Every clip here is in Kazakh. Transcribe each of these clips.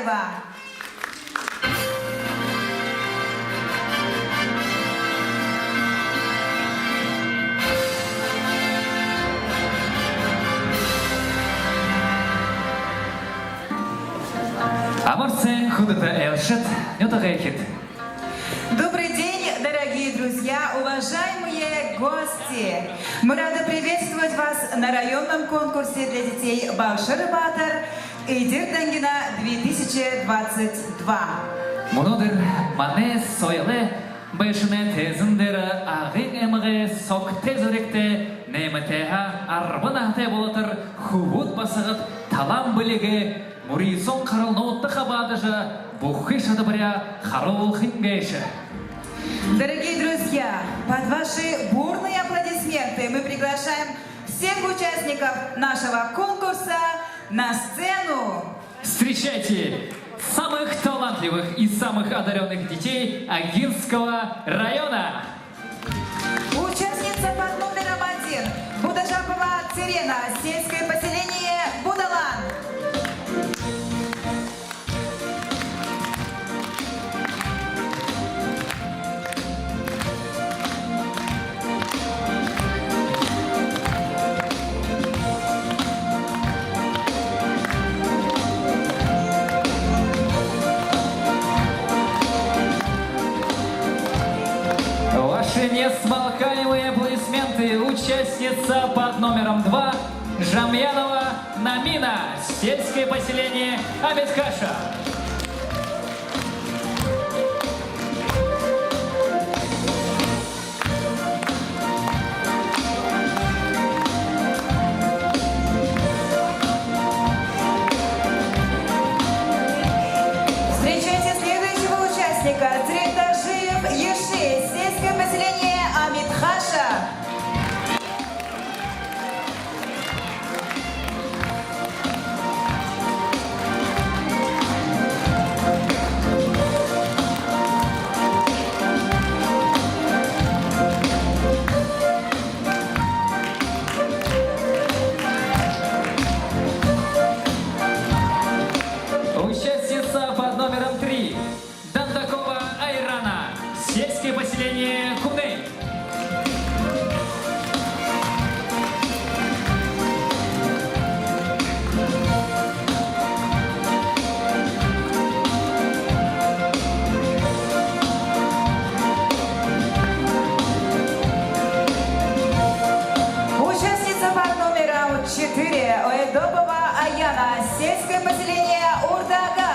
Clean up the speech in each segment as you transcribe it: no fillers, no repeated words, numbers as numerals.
Немаева. Амарсен худата элшет, нютагайкет. Добрый день, дорогие друзья, уважаемые гости! Мы рады приветствовать вас на районном конкурсе для детей Балшыр Батыр Эйдир Дангина 2022. Монодыр мане сойле бешне тезиндер агын эмге сок тезуректе неметеха арбанахте болотыр хубут басагыт талам билеге мурисон карылноутты хабадыжа бухыша добря харол хингейша. Дорогие друзья, под ваши бурные аплодисменты мы приглашаем всех участников нашего конкурса на сцену. Встречайте самых талантливых и самых одаренных детей Агинского района. Участница под номером 1 Будажапова Цирена, сельское поселение Будалан. Ваши несмолкаемые аплодисменты. Участница под номером 2 Жамьянова Намина, сельское поселение Абиткаша. Встречайте следующего участника. Цреташиев Еши, сельское поселение Амитхаша. Участница под номером 3 Дандакова Айрана, сельское поселение Куней. Участница под номером 4 Оэдобова Аяна, сельское поселение Урдага.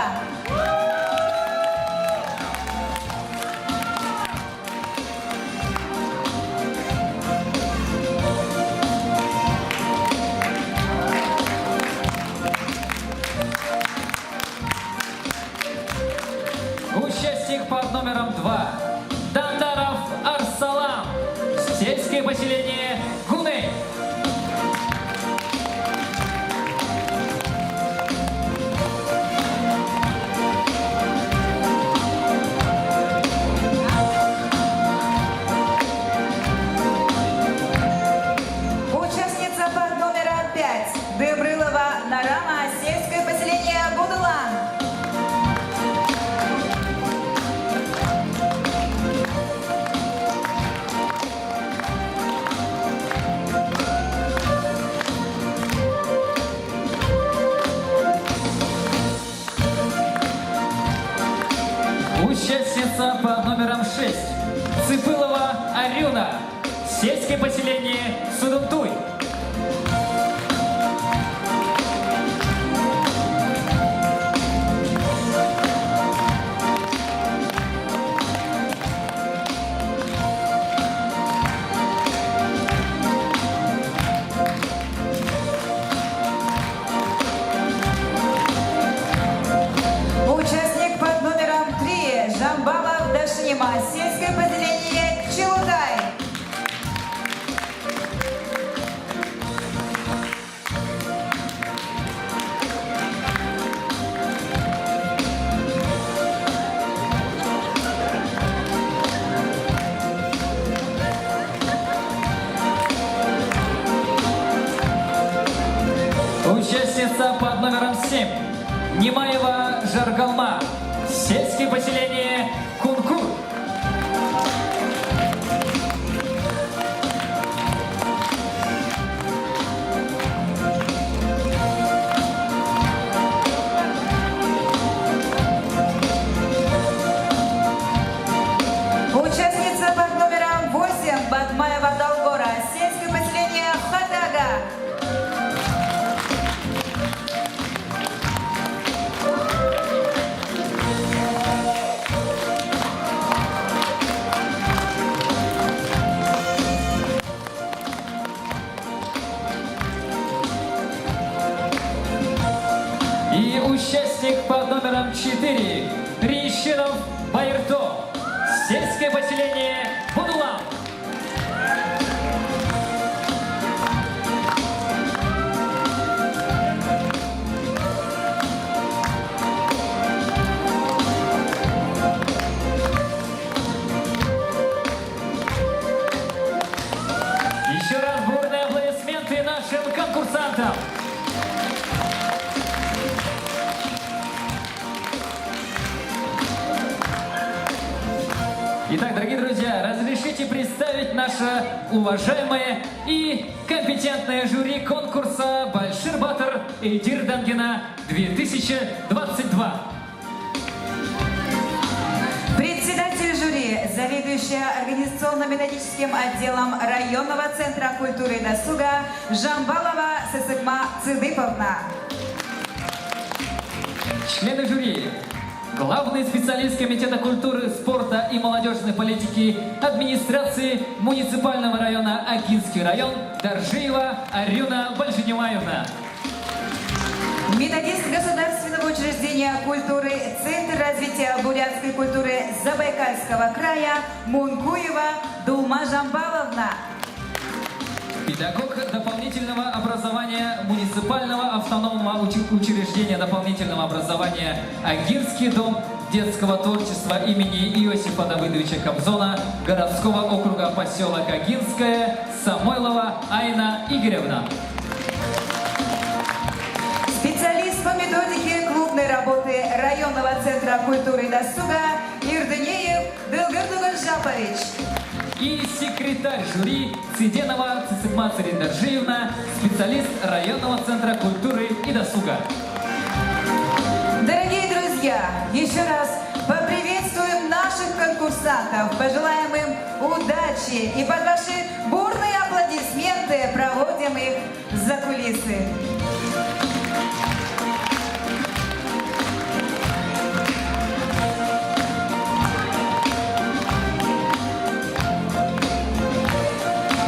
Участник под номером 2 Дандаров Арсалам, сельское поселение Гуней. Участница под номером 5 Дыбрылова Нарама, сельское поселение Будулан. Участница под номером 6 Цыпылова Арюна, сельское поселение Судунтуй. Участник под номером 3 Жамбалов Дашнима, сельское поселение Челудай. Участница под номером 7 Немаева Жаргал сельское поселение Кункур. Участница под номером 8 Батмаева Долгора, сельское поселение Хатага. И участник под номером 4 Рищинов Байрто, сельское поселение Будулам. Еще раз бурные аплодисменты нашим конкурсантам. Итак, дорогие друзья, разрешите представить наше уважаемое и компетентное жюри конкурса «Большир Батыр Эйдир Дангена 2022». Председатель жюри, заведующая организационно-методическим отделом районного центра культуры и досуга Жамбалова Сысыкма Цыдыповна. Члены жюри. Главный специалист Комитета культуры, спорта и молодежной политики администрации муниципального района Агинский район Доржиева Арюна Большиневаевна. Методист государственного учреждения культуры, Центр развития бурятской культуры Забайкальского края Мункуева Дума Жамбаловна. Педагог дополнительного образования муниципального автономного учреждения дополнительного образования Агинский дом детского творчества имени Иосифа Давыдовича Кобзона городского округа поселок Агинское Самойлова Айна Игоревна. Специалист по методике клубной работы районного центра культуры и досуга Ирдынеев Дылгырдуган Жапович. И секретарь жюри Циденова Цисыкма Цариндаржиевна, специалист районного центра культуры и досуга. Дорогие друзья, еще раз поприветствуем наших конкурсантов, пожелаем им удачи и под ваши бурные аплодисменты проводим их за кулисы.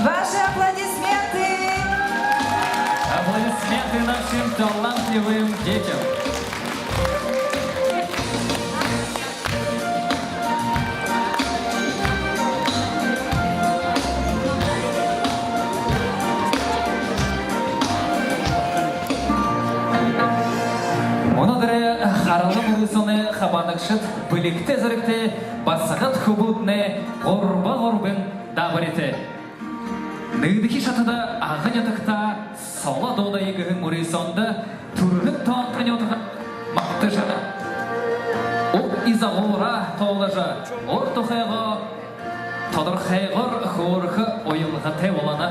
Ваши аплодисменты! Аплодисменты нашим талантливым детям. Монодре харалым улысыны хабаныкшыт білікті зірікті басығыт хубутны ғорба-ғорбын дабырыты. Ныдыхи шатыда ағын ятықта саула дода егігін мұрисонды түргін тоңқын отығын мақты жады. Ол изағура тоғылажа, ор тұқайға тодыр қайғыр қорқы ойылға те оланы.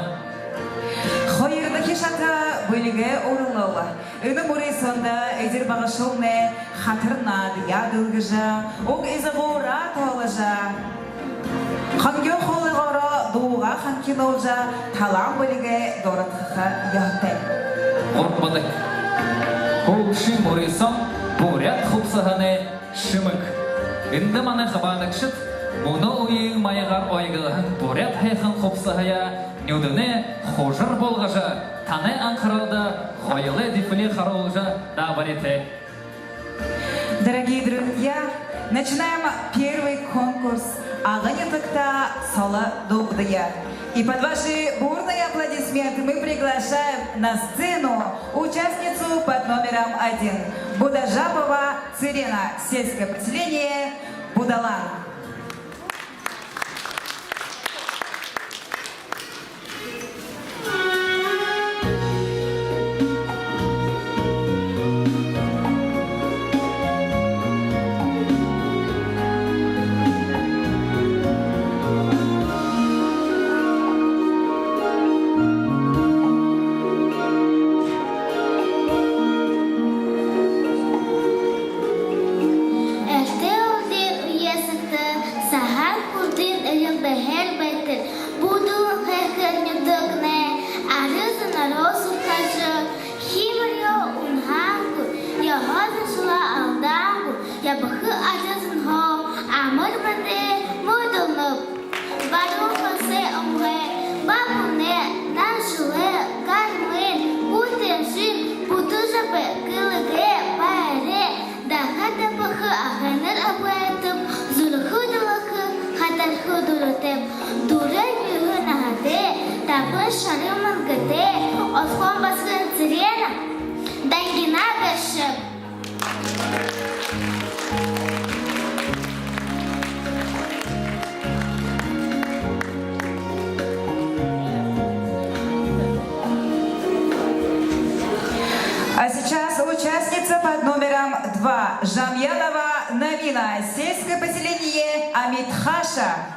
Хойырды кешата бөлігі орылауы. Үні мұрай сонда әдір бағышылны қатырнады ядылғыжа, оң изағура тоғылажа. Хангyo холығара дуға ханкин олжа талан бөлігі доратқыға яхтай. Орбады. Қолши мұрисон бурят құпсығаны шымық. Үнді маны қабанықшыт, мұны ойың майығар ойғылығын бурят хайқын құпсығая нүдіні қожыр болғажа, таны аңқыралды қойылы дифілі қаролжа дабареті. Дорогие друзья, начинаем первый конкурс «Агынетыкта сала добдыя». И под ваши бурные аплодисменты мы приглашаем на сцену участницу под номером 1 Будажапова Цирена, сельское поселение Будалан. ajasın ho, amır bende muydunlup. Baru kase omre, babune, nanşule, karmen, utenşin, putujape, kılıge, pare, daha da bakı ahınır avuetıp, zulhı dılakı, hatar hudurutep, dure yuhu nahade, tapı şarımın gıde, oskon baskın sirena, dangina gaşıp. А сейчас участница под номером 2 Жамьянова Навина, сельское поселение Амитхаша.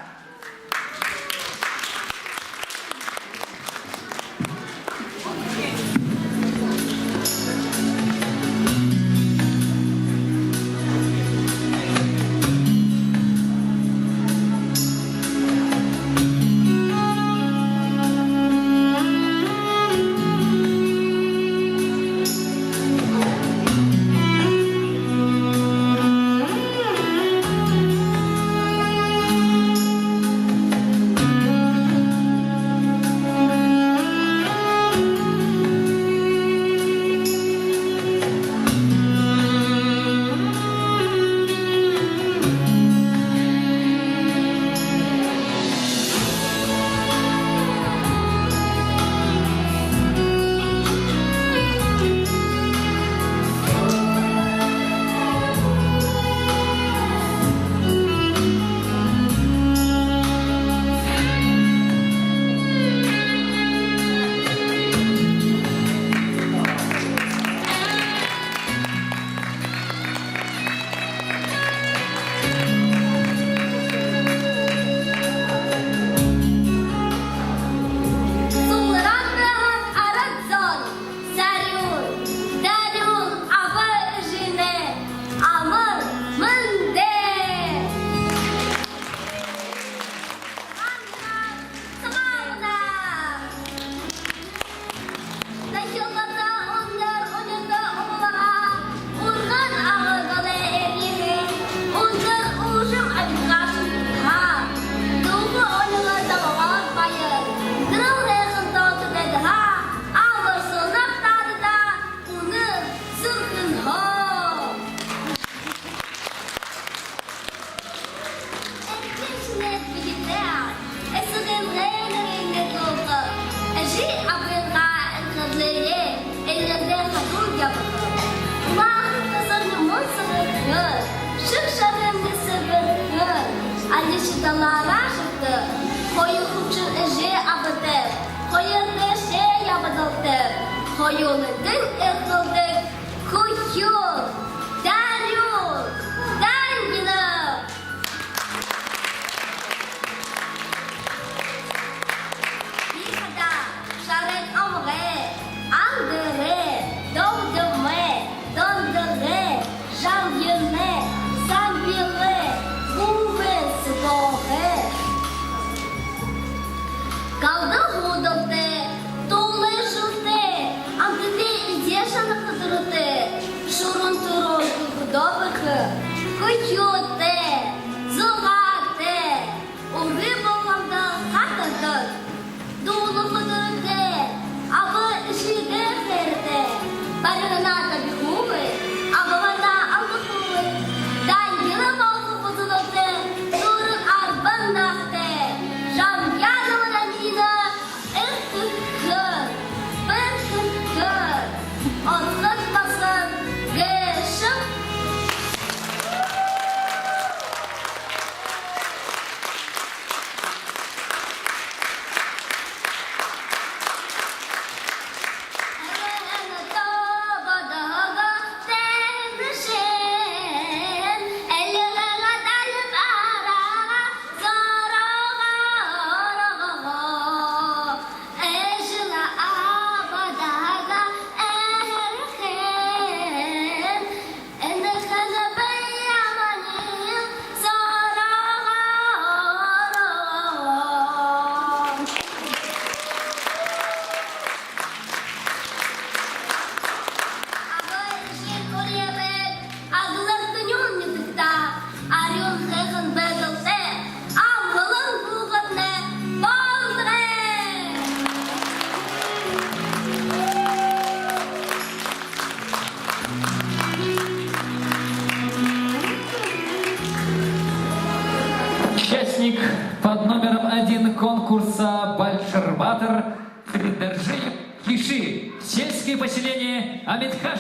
участник под номером 1 конкурса Большербатор Средоржиев Киши. Сельское поселение Амитхаш.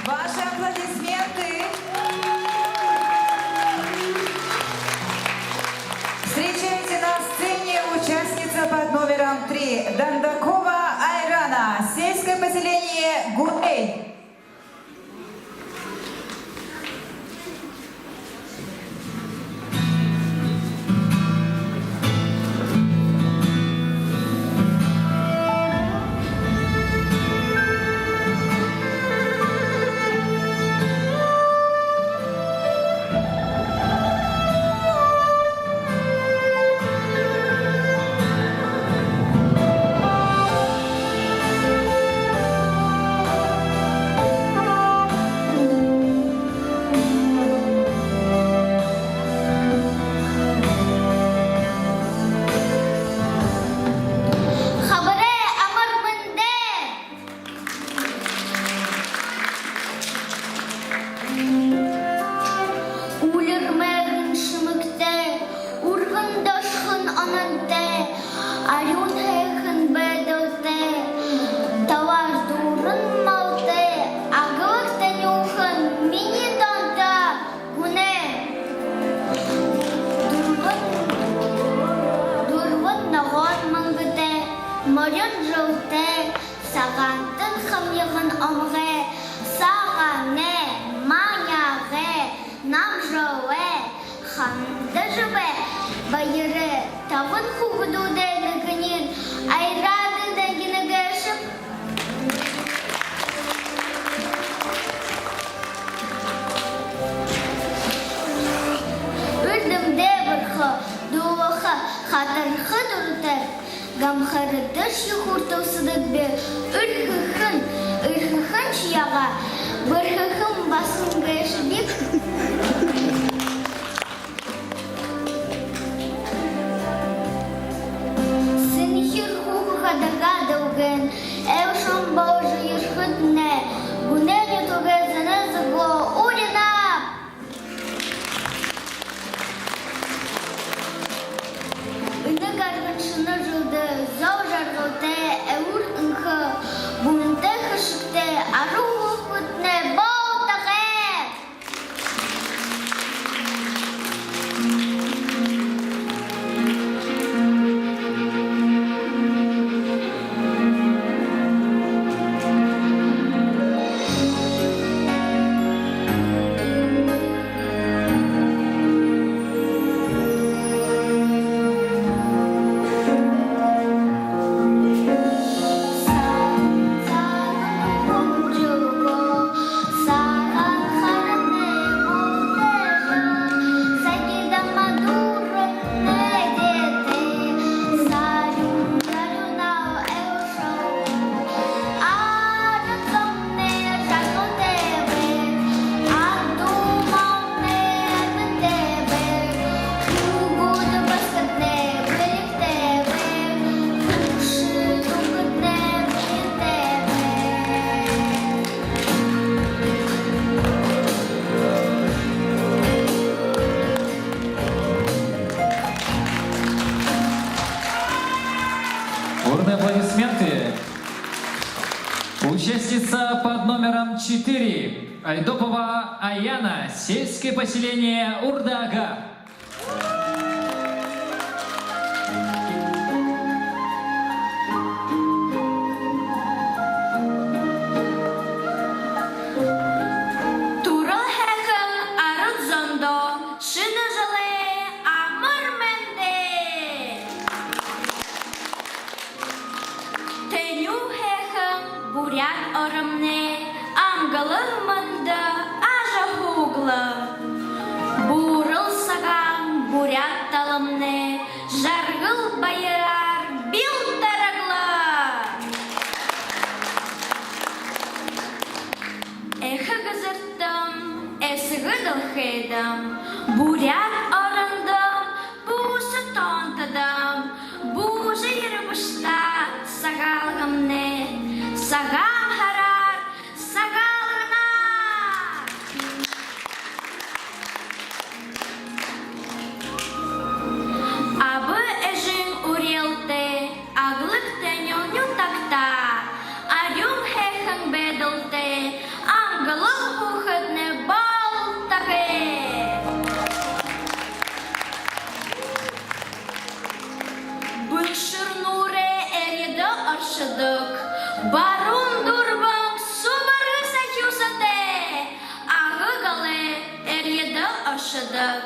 Ваши аплодисменты. Махарадыш юхуртаусыдық бе үрхіхін чияға, бірхіхін басын ғайшы бек. Сынхир хухуха дагадауген, эвшон баужы ерхытне, гунелі тугезіне зыгло урина! Үні гарғыншыны жылды, зау жарғылты, әуір үңхі, бұнынты қышықты, ару ұқытны, бау тағы! Бурные аплодисменты. Участница под номером 4. Айдопова Аяна, сельское поселение Урда-Ага. Бурят орамне, амгалымында ажа хугла. Бурыл сагам, бурят талымне, жаргыл байырар, бил тарагла. Эхы гызырттым, эсігі дылхедім, бурят орындым, бусы тонтыдым, бужы ербышта сагалғымне. Сагам харар, сагалына! Абы эжин урелте, аглык тенёню такта, арюм хехын бедылте, ангылық хухытне бал тахе. Бышыр нуре эреді аршыдық, барун дурбам сумары сачусате, ағығалы әреді ашыдық,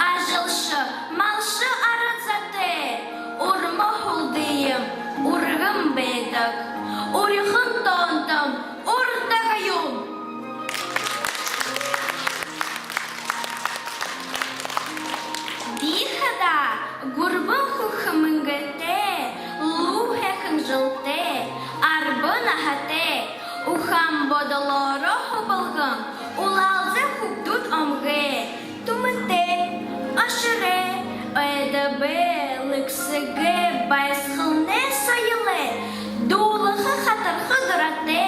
ажылшы малшы арыцате, урмы хулдейім, урғым бедік, урихын тонтым, урдағайым. Дихада гурбын хухымынгыте, лухехын жылте, арбына хате, ухам бодолоро хубылгын, улалзы хуктут омге, тумыте, ашыре, өйдібе, лыксыге, байсхылне сайылы, дулығы хатырхы дырате,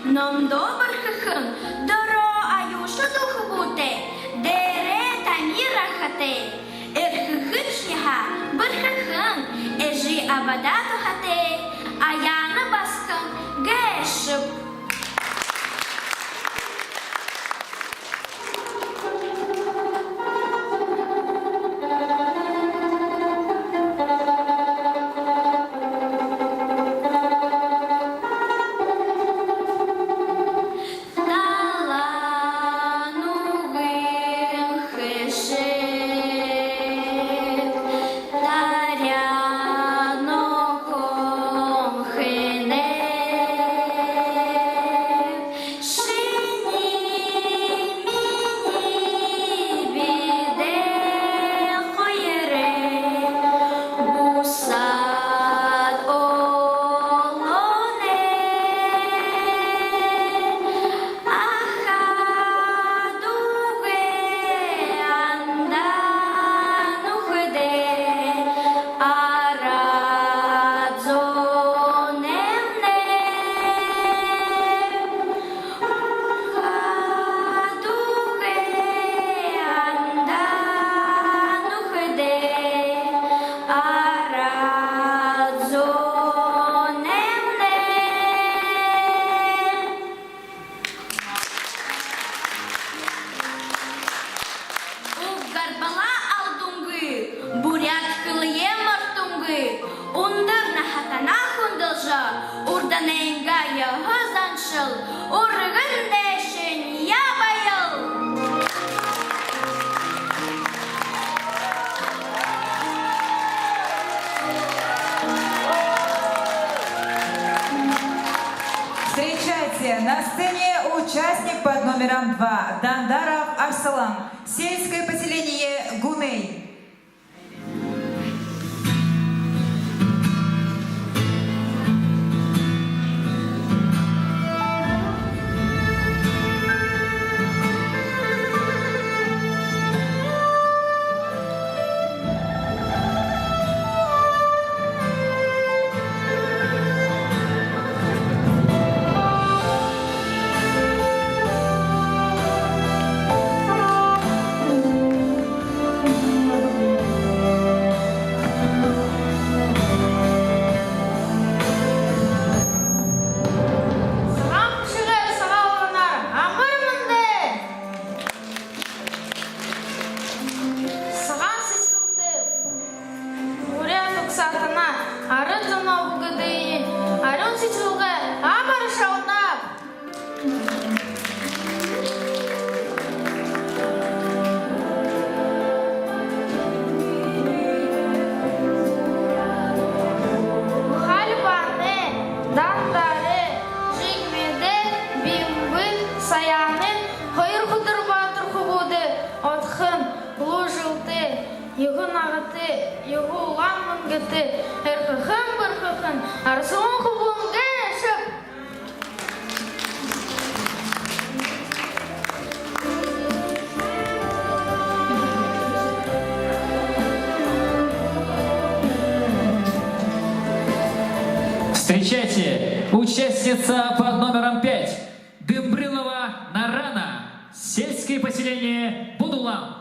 номдо бірхіхын, дыро аюшы духы буте, дере тамира хате, эрхіхын шиха, бірхіхын, эжи абадату хате, Аяна баскын гәшіп. Таряно хом хе номером 2 Дандаров Арсалан, сельское поселение Гуней. Встречайте, участница под номером 5 Дымбрилова Нарана, сельское поселение Будулам.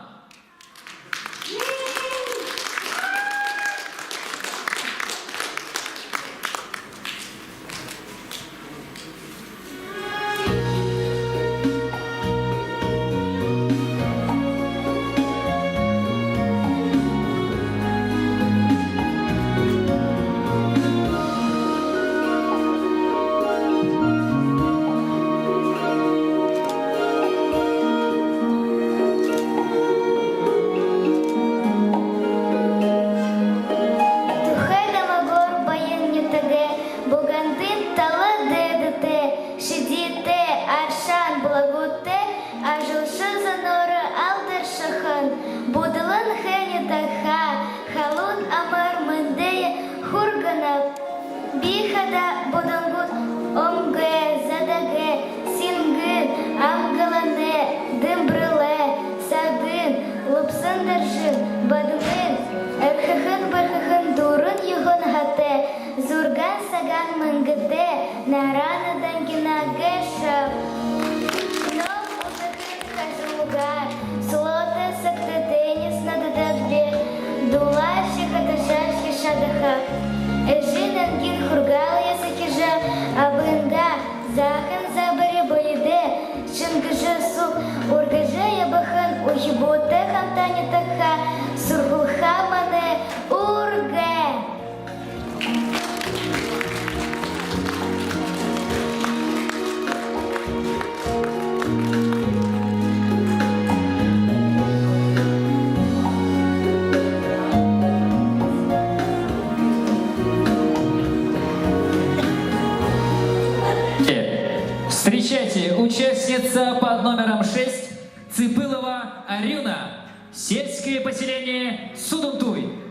Встречайте, участница под номером 6 Цыпылова Арюна, сельское поселение Судунтуй.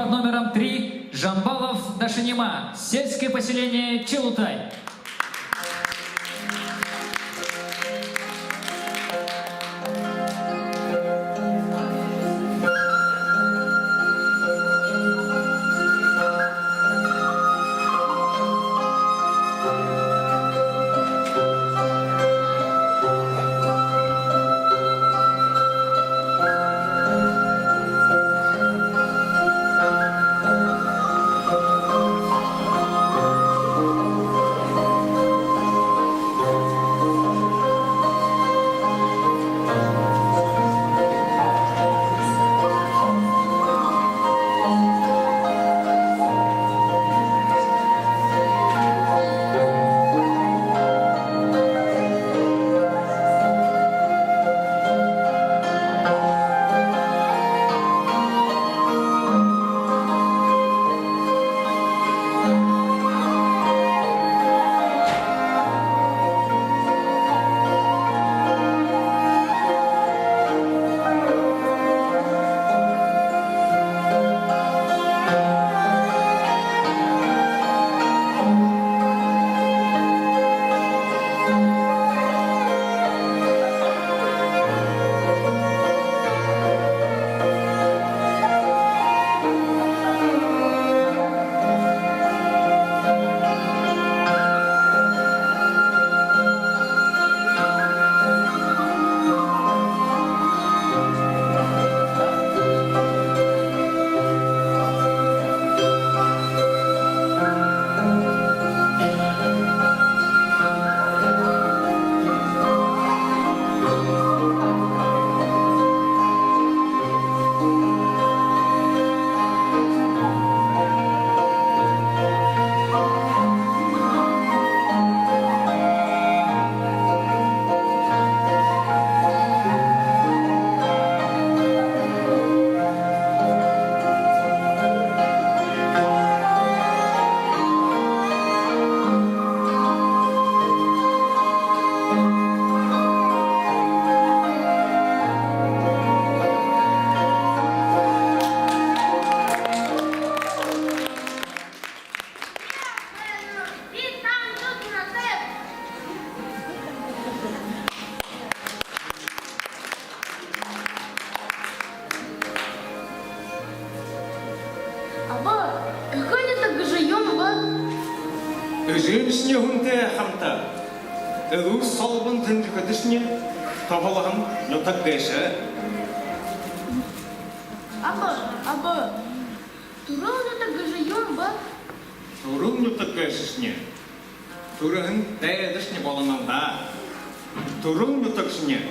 под номером 3 Жамбалов Дашинима, сельское поселение Челутай. Аба, какой ты так жуем, ба? Женщине гунте хамта. Элу солбун тендикадышне табалган нотак гэше. Аба, турал ты так жуем, ба? Турун нотак гэшне. Турын дэдышне болананда. Турун нотакшне.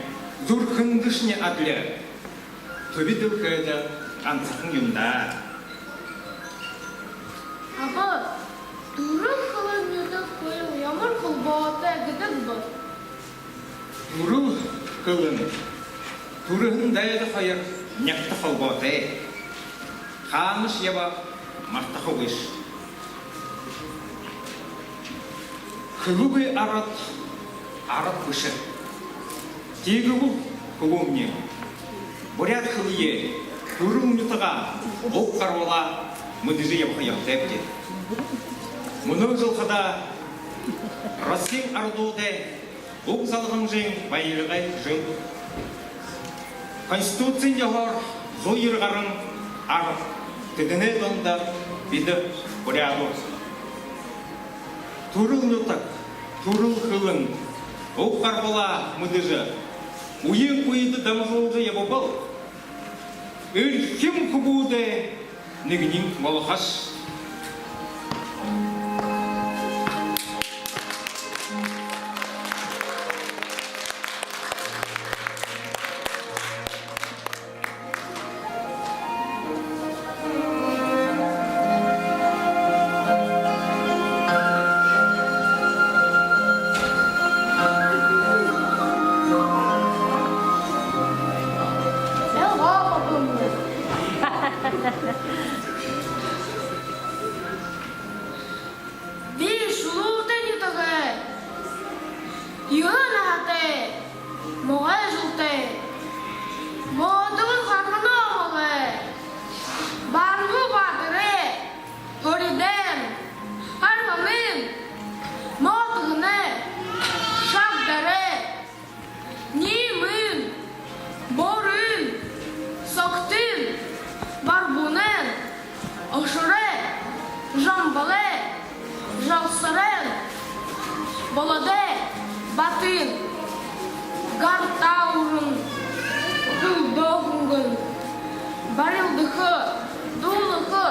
Зурхындышне адле. Төбидүр хэдэ анцахын юмда. Аба, турал халан нютак койл ямар холбаата гыдак ба? Туру кылын. Турын дэдэ хайыр някта халбаты. Ханыш яба марта хогыш. Хылубы арат выше. Тегубу кубумне. Бурят хылые. Туру нютага. Оп карвала. Мыдыжы ябха яптепте. Мұны жылқыда Россин ардуде оп залғын жың байылғай жың. Конституцин яғар зойырғарын арып. Тедіне донда биді буряду. Турыл нютак, турыл хылын. Оп карвала мыдыжы. Уйын куйды дамжылды ябабал. Үркім кубуде Нигнин молохаш. Болоде, батын, гартаурын, гылдоғыңгын, барылдықы, дулықы,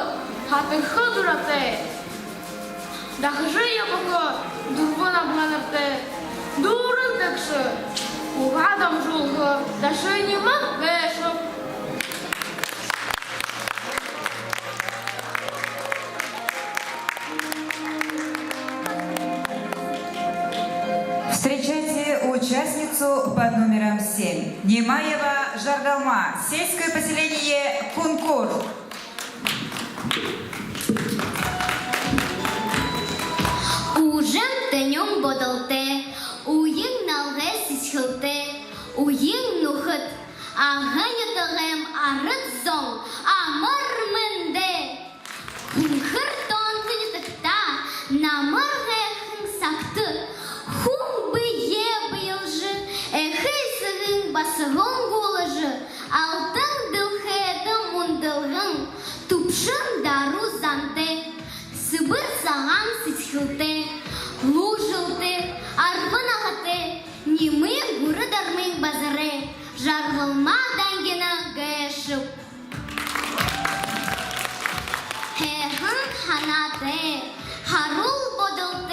хатықы дұраты. Дахжы ебықы, дұрбын абғанырты, дұрын тәкші, уғадам жолғы, дашы немақ бәшіп. Встречайте участницу под номером 7. Немаева Жаргалма. Сельское поселение Кункур. Ужым тенем бодалте, уйың налғы сисхылте, уйың нухыт, ағайытығым арыт зоң, амыр мінді. Күнхір тон күнітікта, намыр ғайқың сақты, хун бие бұйылжы, әхі сығың басығын ғолыжы, алтын дылхеды мұндылғың, тупшын дару занты. Сыбыр саған сетхілті, лужылты, арбын ағыты, немін ғұры дармын базары, жарғылма дәңгені ғайшып. Хәхін ханаты, харул бодыл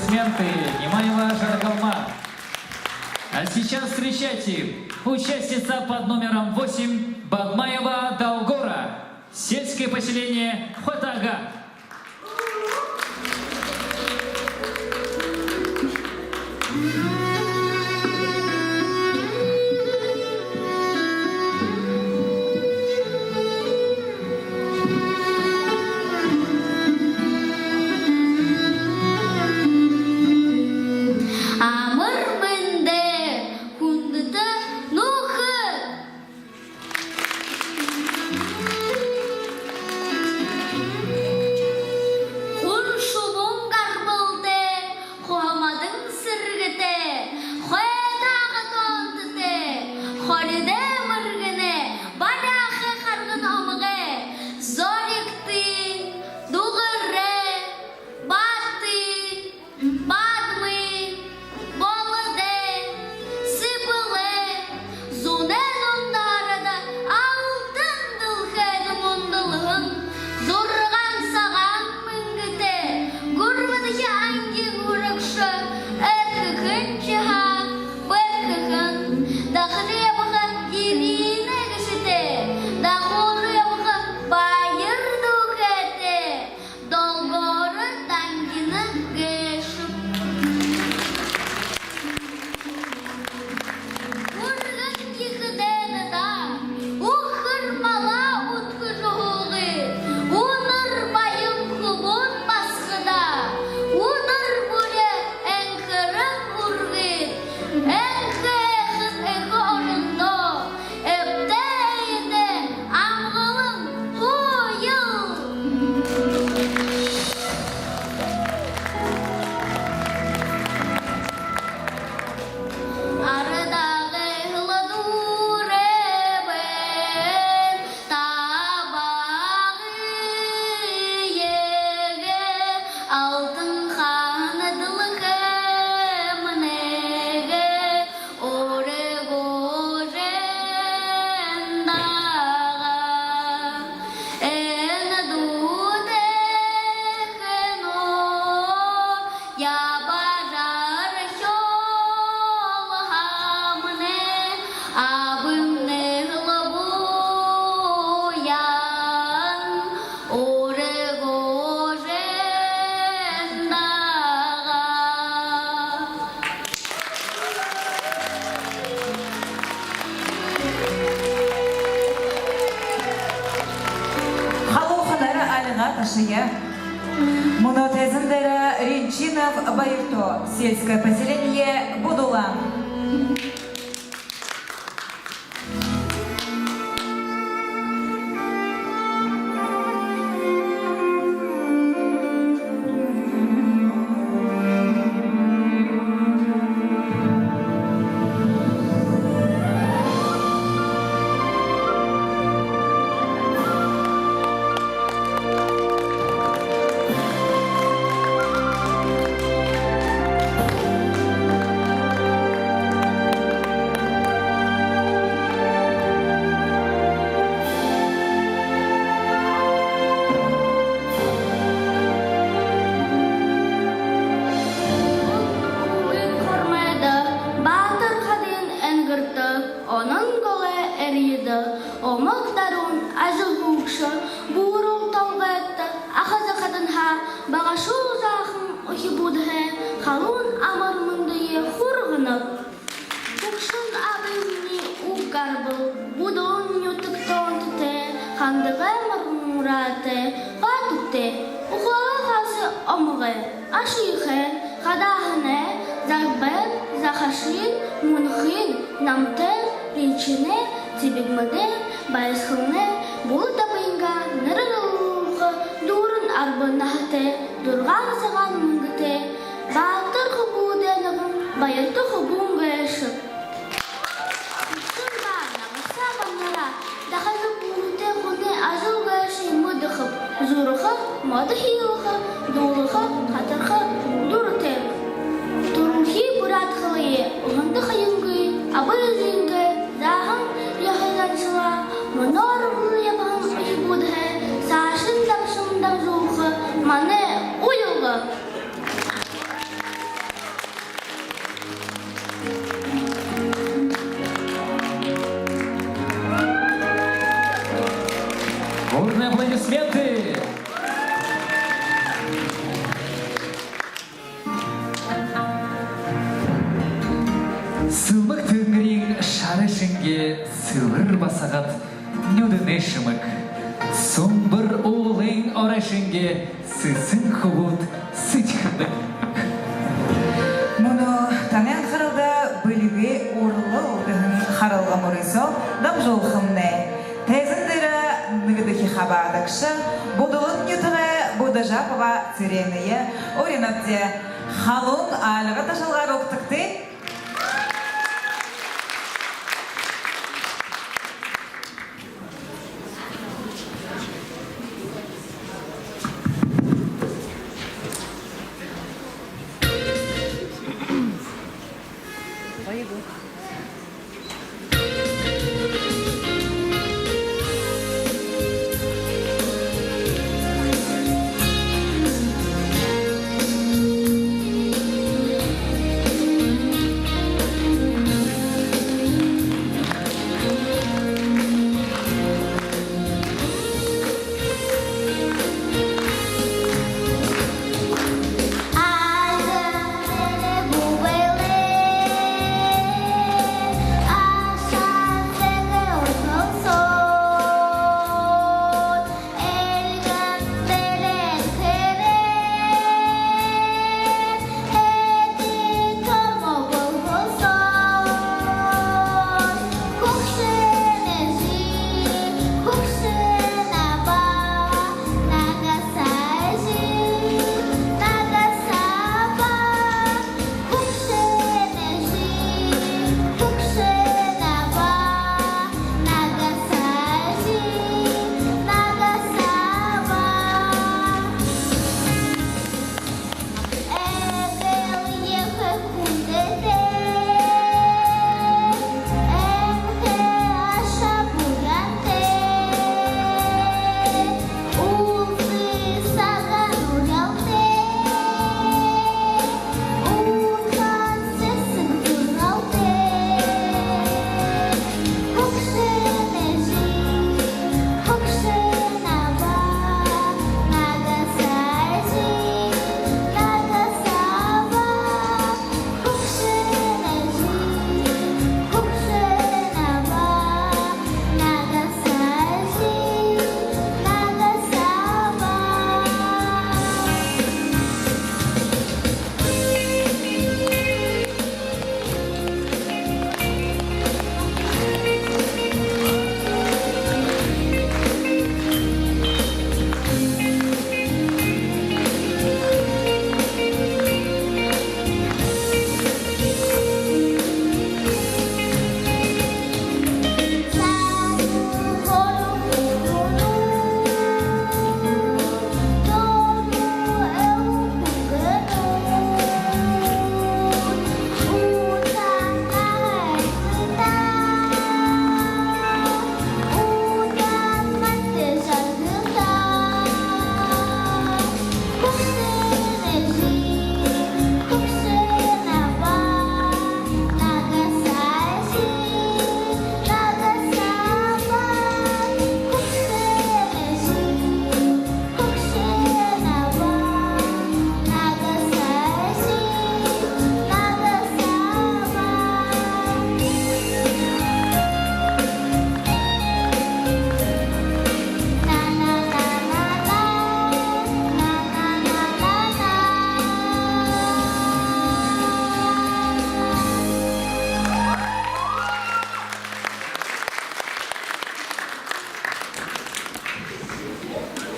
аплодисменты Немаева Жаргалма. А сейчас встречайте участница под номером 8 Бадмаева Долгора. Сельское поселение Хотага. Монотезендера Ренчинов Байрто. Сельское поселение Будула. шенге сысын хубут сычхады. Мұны танен қаралда бөліге орлы олдығын қаралға мұрысо дам жолқымны. Тәзіндері нүгідікі қабадықшы, бұдылын нүтіғі бұдыжапыға циренeye оринапте халун алыға ташылға роқтықты.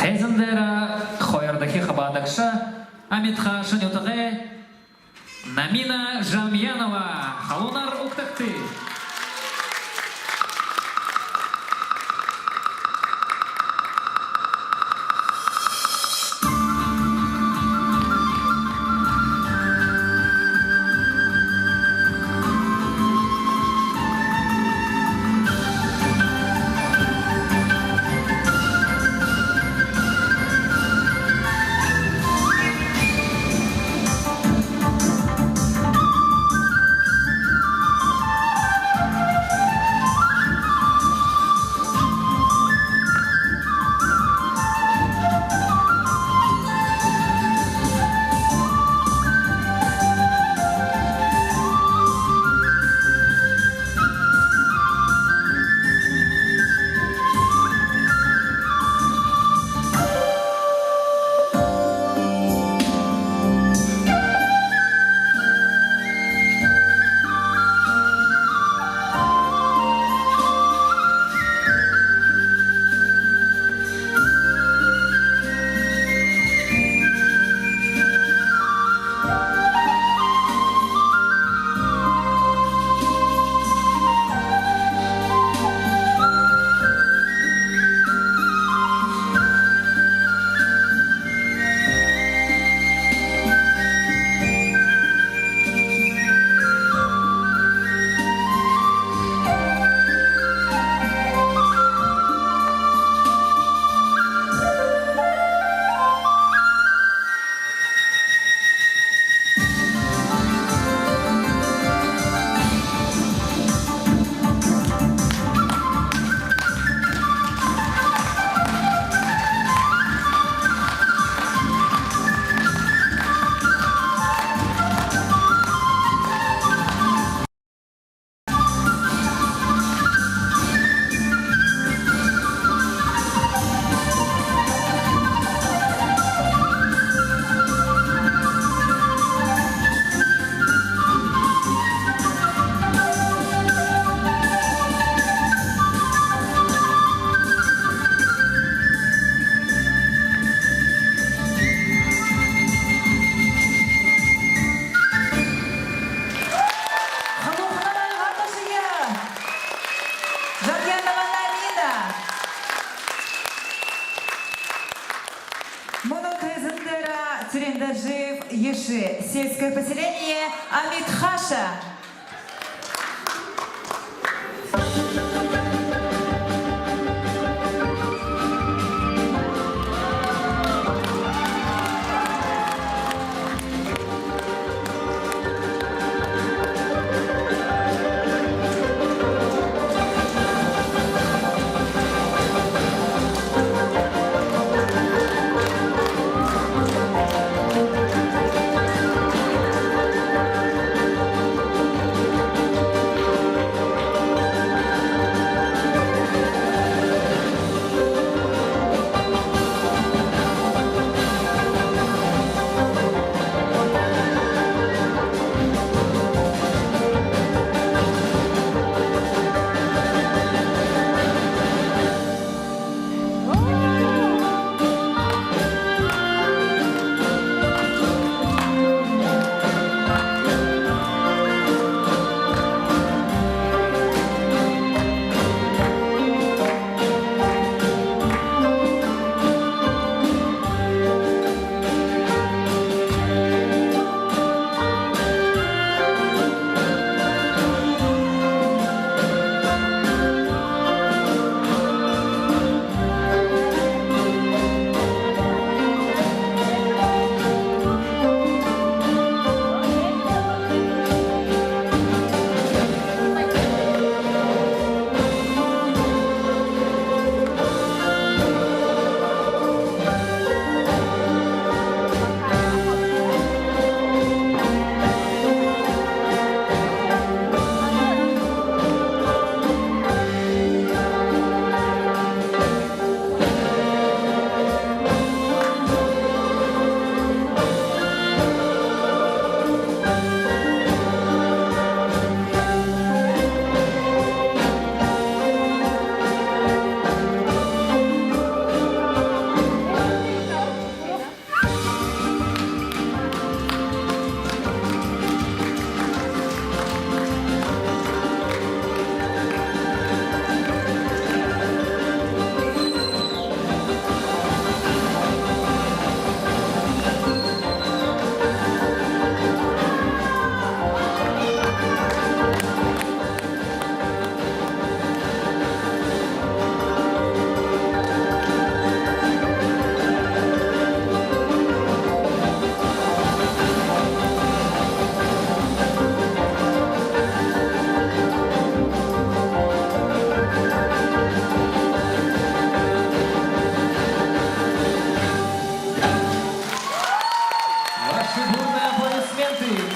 Тәзіндері қойырдaki қабадықшы Амитха Шынютығы Намина Жамьянова Халунар Уктакты. Монотезендера Цурендажив Еши. Сельское поселение Амитхаша.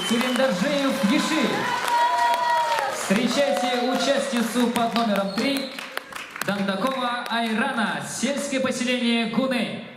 Цурендажиев Еши. Встречайте участницу под номером 3 Дандакова Айрана, сельское поселение Гуней.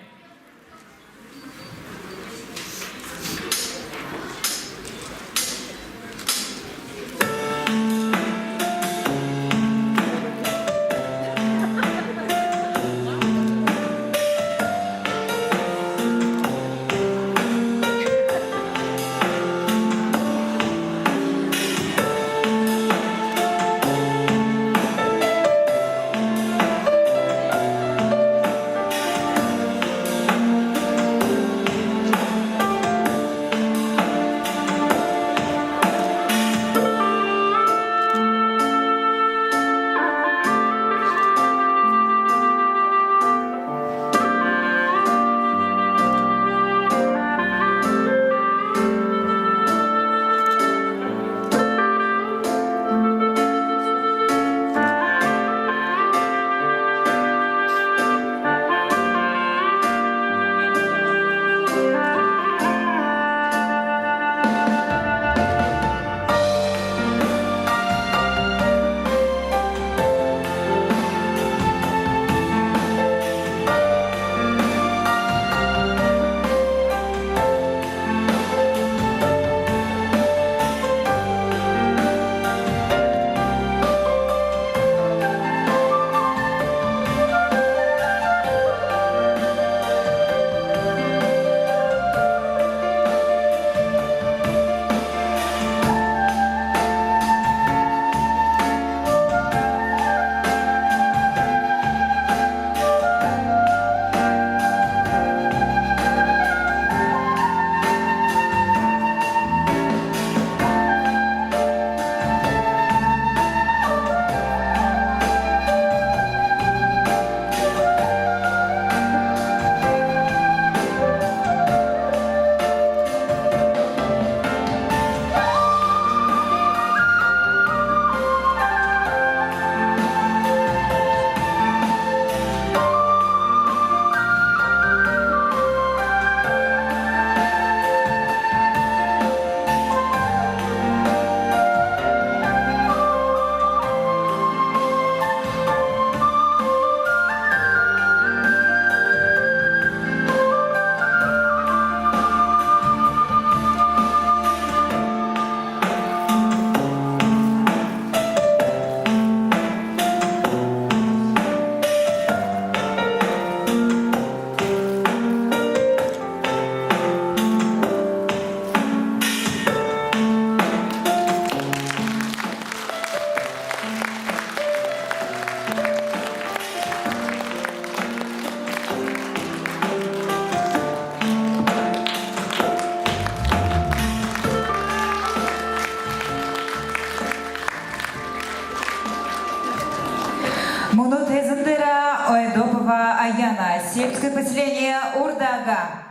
сельское поселение Урдага.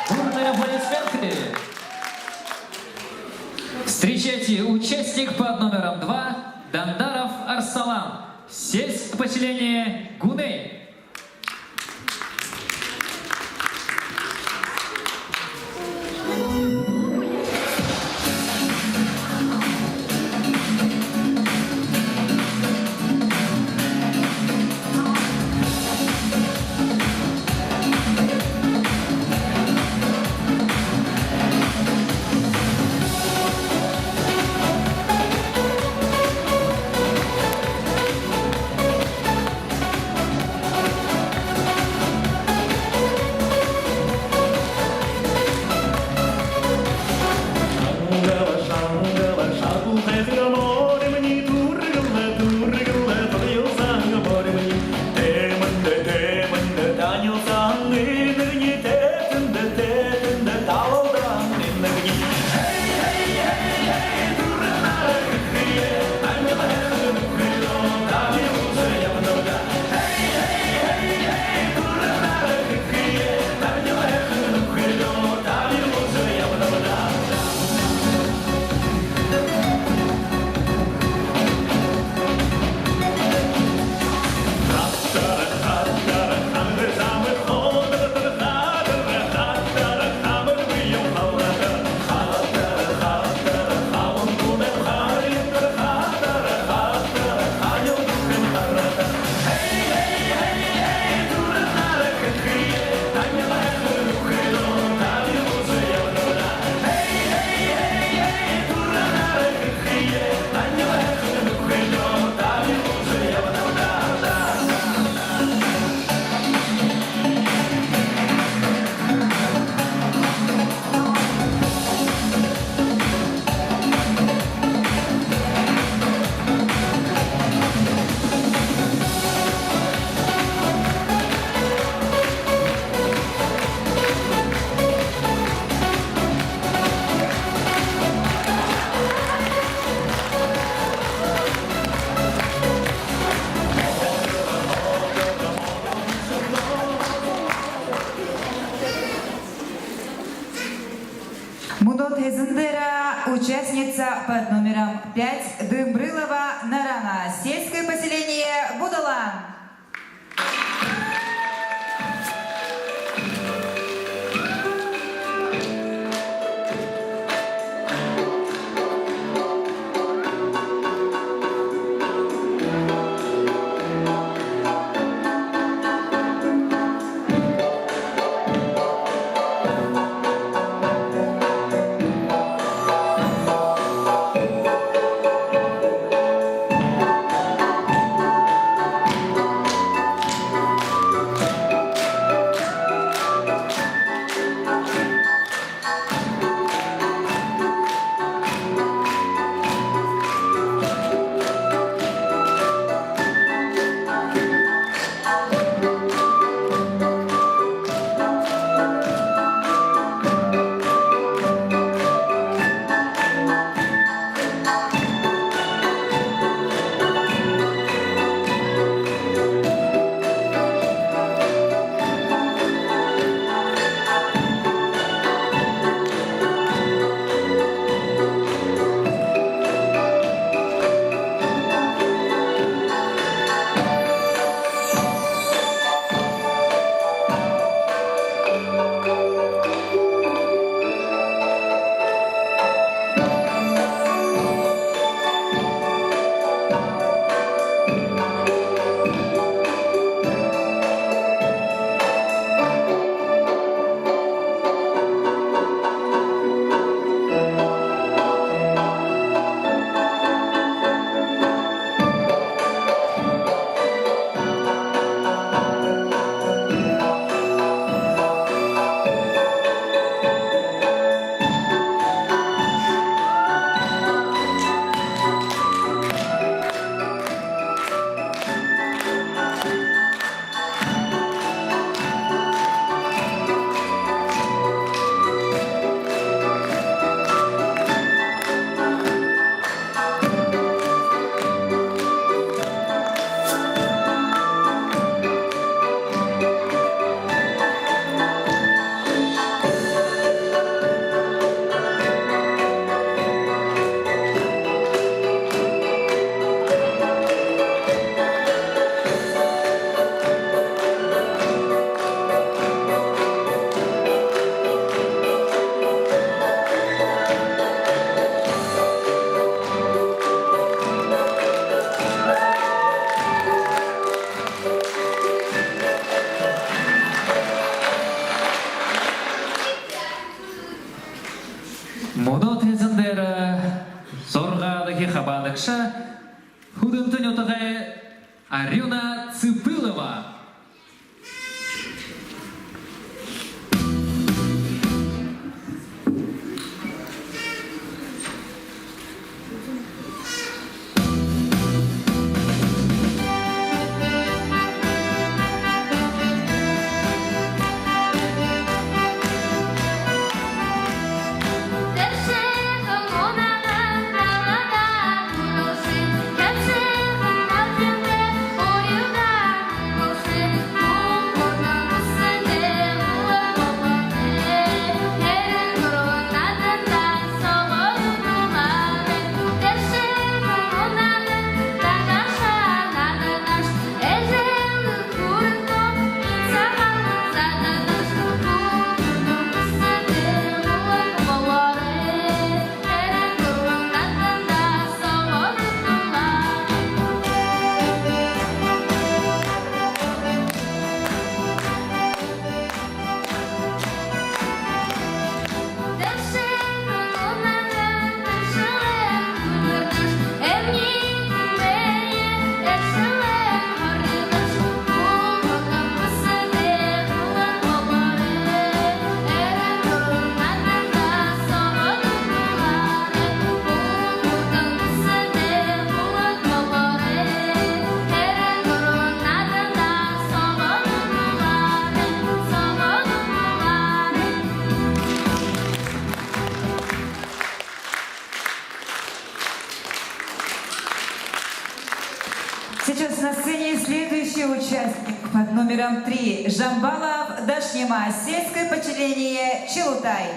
Бурные аплодисменты. Встречайте, участник под номером 2 Дандаров Арсалан, сельское поселение Гуней. участница под номером 5 Дымбрылова Нарана, сельское поселение Будалан. Моно тезендера зоргадыки хабадыкша худымтын отыгы Арюна Цыпылова. Сейчас на сцене следующий участник под номером 3 Жамбалов Дашнема, сельское поселение Челутай.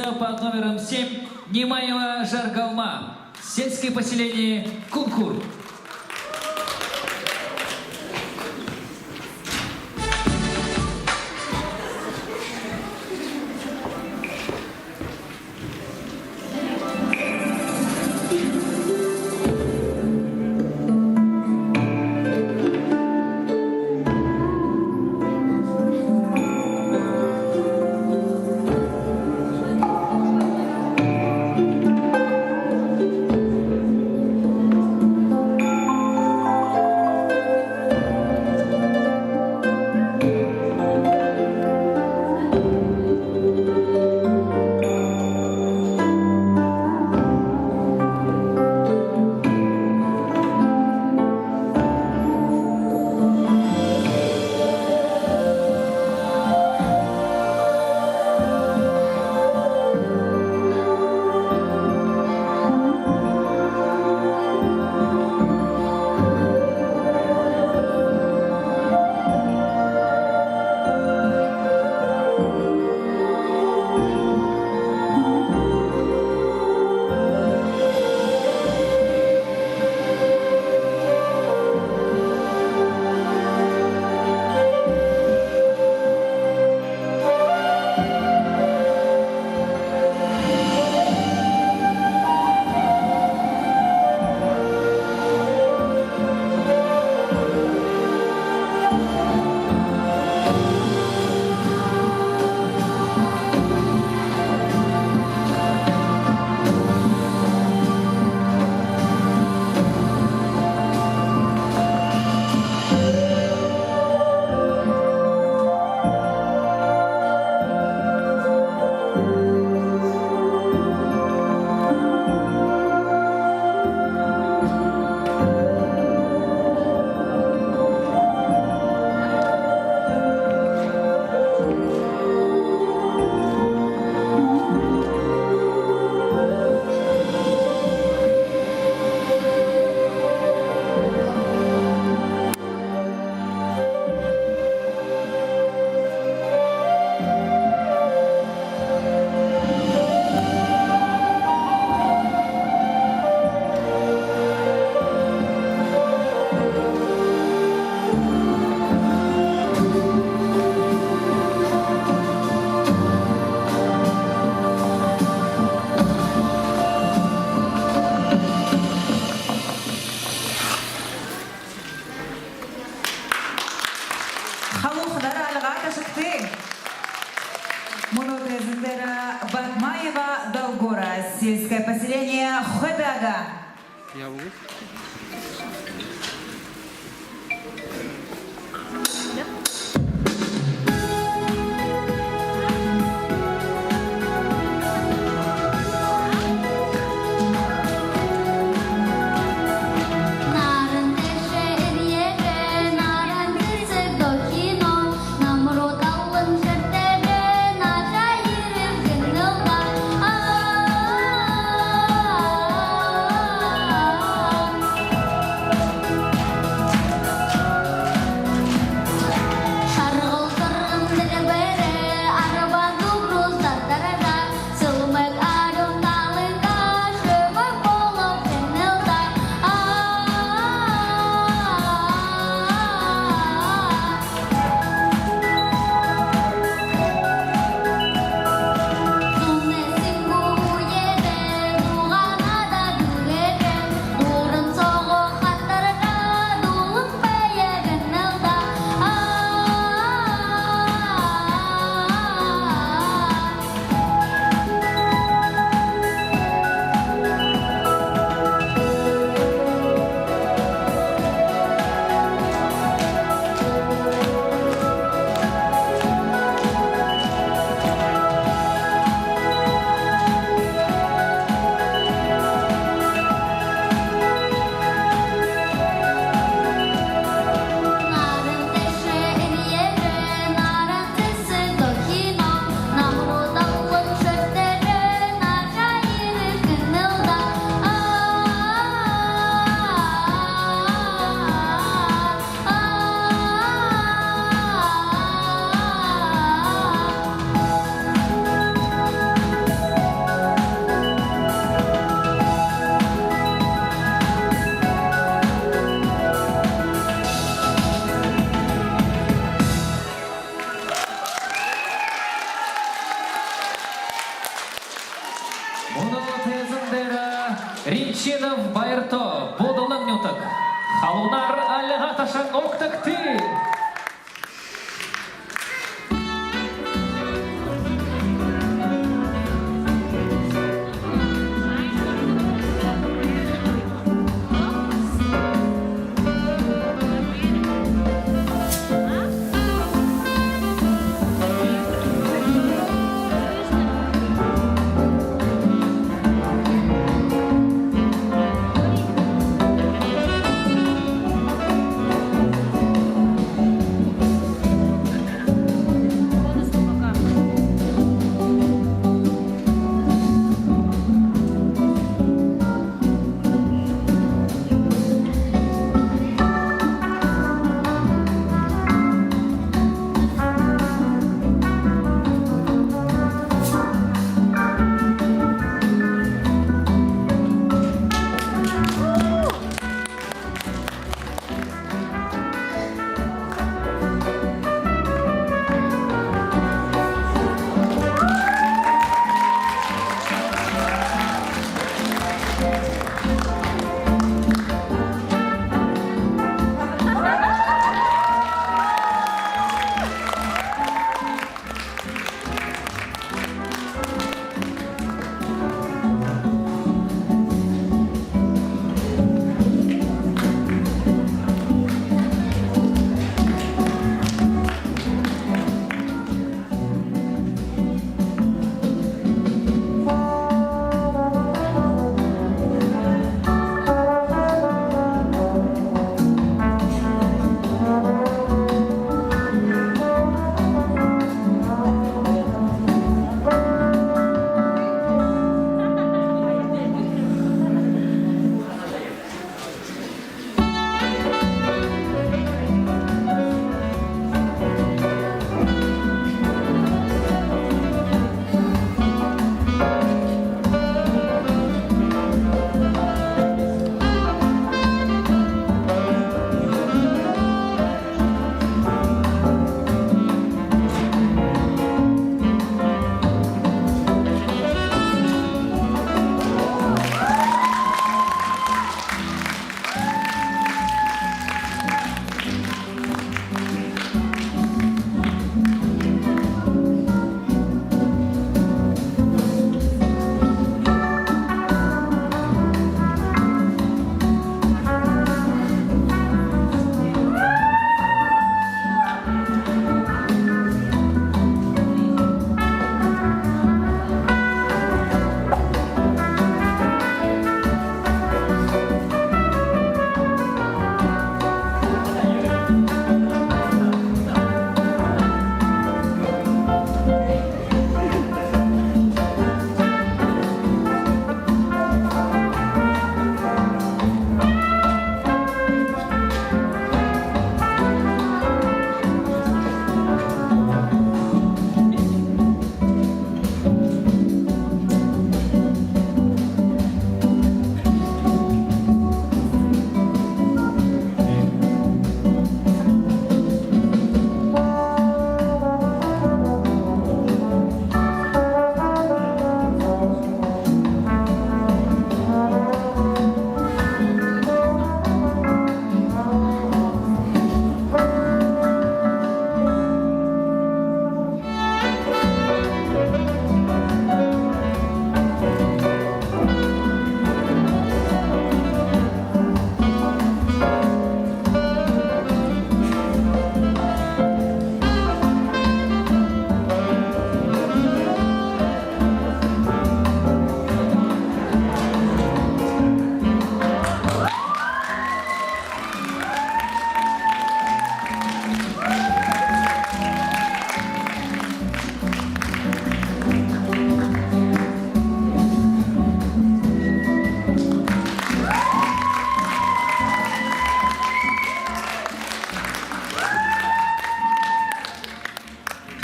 село под номером 7 Немаева Жаргалма. Сельское поселение Кункур. Батмаева Долгора, сельское поселение Худага. тезіндері Ринчинов Байырто Бодолың нютық. Халунар әліға ташан оқтықты.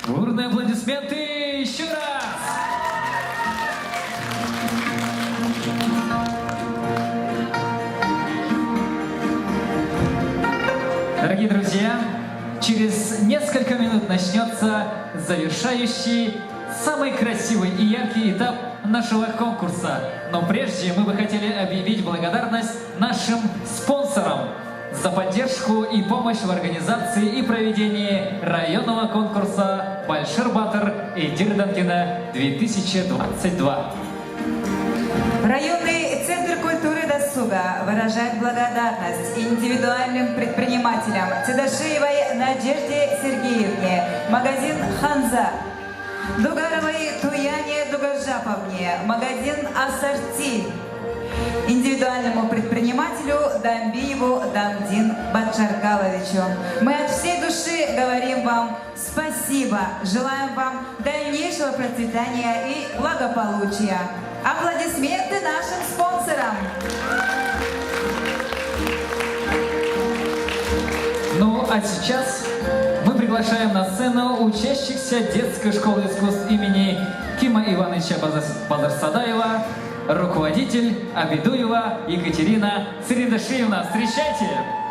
Бурные аплодисменты еще раз! Дорогие друзья, через несколько минут начнется завершающий, самый красивый и яркий этап нашего конкурса. Но прежде мы бы хотели объявить благодарность нашим спонсорам за поддержку и помощь в организации и проведении районного конкурса «Большер-Батор и Дирданкина 2022». Районный центр культуры и досуга выражает благодарность индивидуальным предпринимателям Цедашиевой Надежде Сергеевне, магазин «Ханза», Дугаровой Туяне Дугажаповне, магазин «Ассорти», индивидуальному предпринимателю Дамбиеву Дамдин Батчаркаловичу. Мы от всей души говорим вам спасибо, желаем вам дальнейшего процветания и благополучия. Аплодисменты нашим спонсорам! Ну а сейчас мы приглашаем на сцену учащихся детской школы искусств имени Кима Ивановича Базарсадаева, руководитель Абидуева Екатерина Сридашиевна. Встречайте!